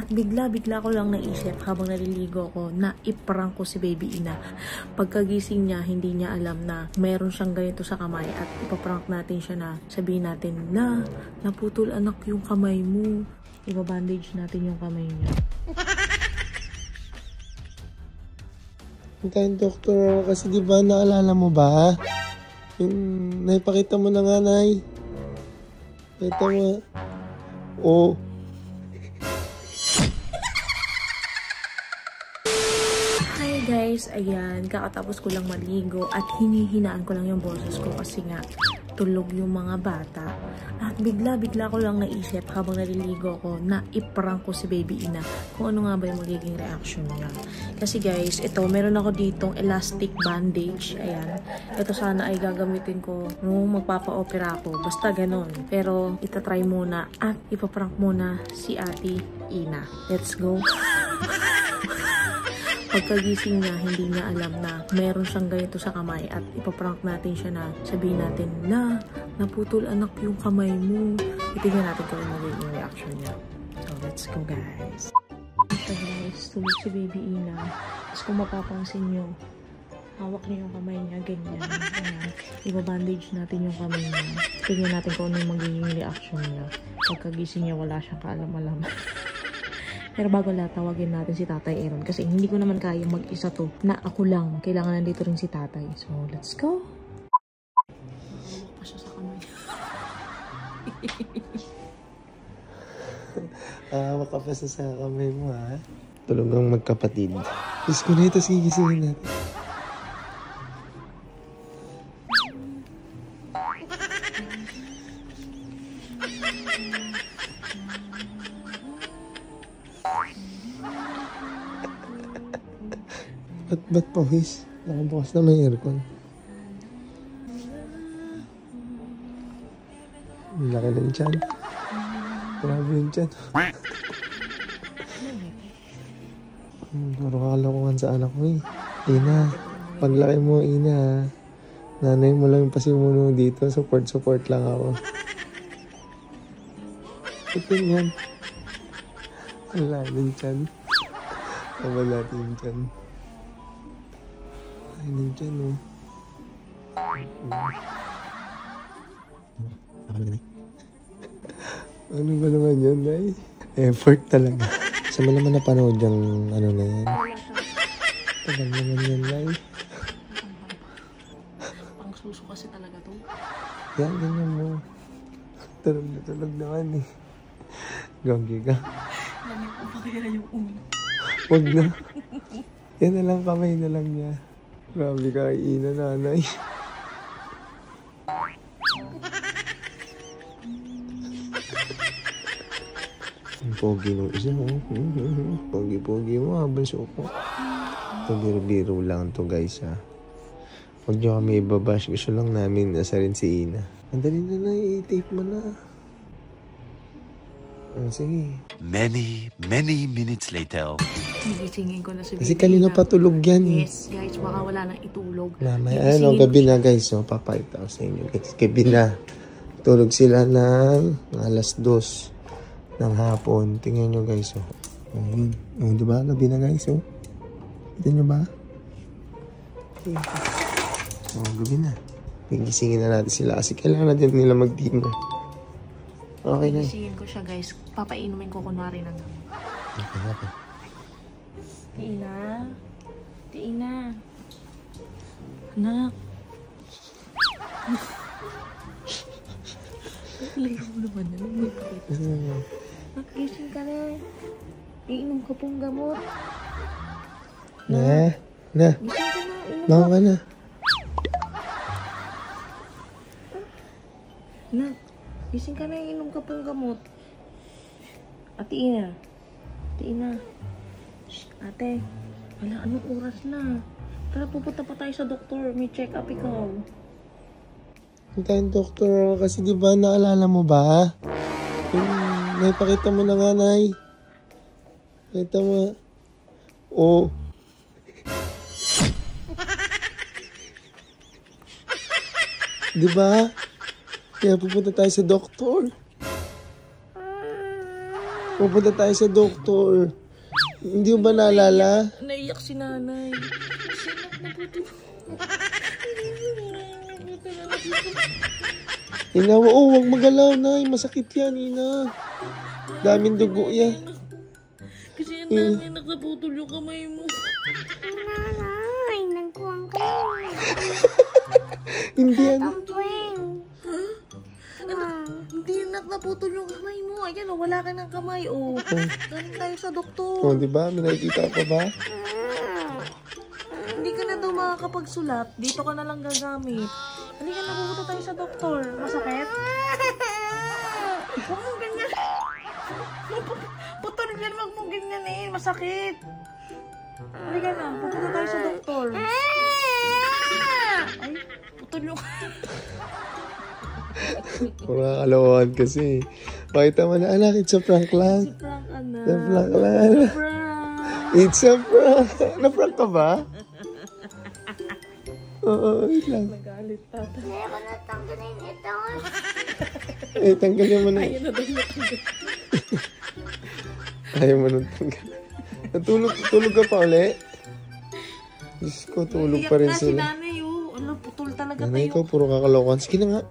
At bigla ko lang naisip habang naliligo ko na iprank ko si Baby Ina. Pagkagising niya, hindi niya alam na meron siyang ganito sa kamay at ipaprank natin siya na sabihin natin na naputol anak yung kamay mo. Ibabandage natin yung kamay niya. Hintayin doktor kasi di ba naalala mo ba? Naipakita mo na nga, Nay. Pakita mo. Oh. Hi guys, ayan, kakatapos ko lang maligo at hinihinaan ko lang yung boses ko kasi nga tulog yung mga bata. At bigla ko lang naisip habang naliligo ko na iprank ko si Baby Ina kung ano nga ba yung magiging reaction niya. Kasi guys, ito, meron ako ditong elastic bandage. Ayan, ito sana ay gagamitin ko nung magpapa-opera ako. Basta ganon. Pero itatry muna at ipaprank muna si Ate Ina. Let's go! Pagkagising niya, hindi niya alam na meron siyang ganito sa kamay at ipaprank natin siya na sabihin natin na naputol anak yung kamay mo. Itignan natin kung ano yung reaction niya. So, let's go guys. Ito guys, tulog si Baby Ina. Tapos kung mapapansin nyo, hawak niya yung kamay niya, ganyan. Ayan. Ibabandage natin yung kamay niya. Tignan natin kung ano yung magiging reaction niya. Pagkagising niya, wala siyang kaalam-alam. Pero bago lahat, tawagin natin si Tatay Aaron kasi hindi ko naman kaya mag-isa to na ako lang. Kailangan nandito rin si Tatay. So, let's go! Hawak pa siya sa kamay. Hawak ka pa sa kamay mo, ha? Tulog ang magkapatid. Diyos ko na ito, sigisingin natin. Ba't pawis? Nakabukas na may aircon. Laki ng tiyan. Grabe yung tiyan. Puro kalokohan sa anak mo eh. Ina, paglaki mo Ina, nanay mo lang yung pasimuno dito. Support lang ako. Ito yan. Wala ng tiyan. Wala natin yung tiyan. Ay, nandiyan, oh. Ano ba naman yun, Nay? Effort talaga. Sa mo naman napanood yung ano na yan? Tagal naman yan, Nay. Pang suso kasi talaga to. Yan, ganyan mo. Tulog na tulog naman, eh. Gagi ka. Lamig ko pa kaya yung ulo. Huwag na. Yan na lang, kamay na lang niya. Grabe ka, Ina, nanay. Ang pogi nung isa, oh. Pogi-pogi mo, habang suko. Ito, biro-biro lang to guys, ha. Huwag nyo kami ibabash. Gusto lang namin nasa rin si Ina. Andali na, i-tape mo na. Oh, sige. Many minutes later. Gigisingin ko na si Baby Kasi kanina patulog yan. Yes, guys, baka wala nang itulog. May ano, gabi na guys. So, papakita ko sa inyo guys. Gabi na. Tulog sila ng alas 2 ng hapon. Tingnan nyo guys. Oh, diba? Gabi na guys. Oh. Kita nyo ba? Oh, gabi na. Gigisingin na natin sila kasi kailangan na din nila mag-dinner. Okay na. Gigisingin ko siya guys. Papainumin ko kunwari ng gamot. Okay. Tina. Tina. Anak. Layo mo naman na. Nagising ka na. Iinom ko pong gamot. Na. Gising ka na. Inom Baka ka na. Na. Gising ka na. Iinom ka pong gamot. Ate Ina. Ate Ina. Ate, wala, anong oras na? Tara, pupunta pa tayo sa doktor. May check-up ikaw. Hintayin doktor kasi di ba naalala mo ba? Naipakita mo na nga, Nay. Pakita mo. Oh. Di ba? Kaya pupunta tayo sa doktor. Pupunta tayo sa doktor. Hindi mo ba naalala? Naiyak si nanay. Ina, wag magalaw, Nay. Masakit yan, Ina. Daming dugo yan. Kasi ang dami nakaputol yung kamay mo. Nanay, nagkuwang kayo. Hindi yan. Hindi naputol yung kamay mo. Ayan, oh, wala ka ng kamay. Oh, galing tayo sa doktor. Oh, di ba? May nakikita ka ba? Hindi ka na daw makakapagsulat. Dito ka na lang gagamit. Halika na, pupunta tayo sa doktor. Masakit? Huwag mong ganyan. Putol yan, huwag mong ganyan eh. Masakit. Halika na, pupunta tayo sa doktor. Ay, putol yung... Pura kalawahan kasi. Pakita mo na, anak, it's a prank lang. Si Frank, anak. It's a prank lang. Frank. It's a prank. Na-prank ka ba? Oo, wait lang. Nagalit tata. Hindi ko natanggalin ito. Eh, tanggalin mo na. Ayun na daw natanggal. Ayaw mo nang tanggal. Tulog ka pa uli? Diyos ko, tulog pa rin Iyak na si sila. nanay, oh. Ano, putol talaga Nanay tayo. ko, puro kakalokan. Sige na nga.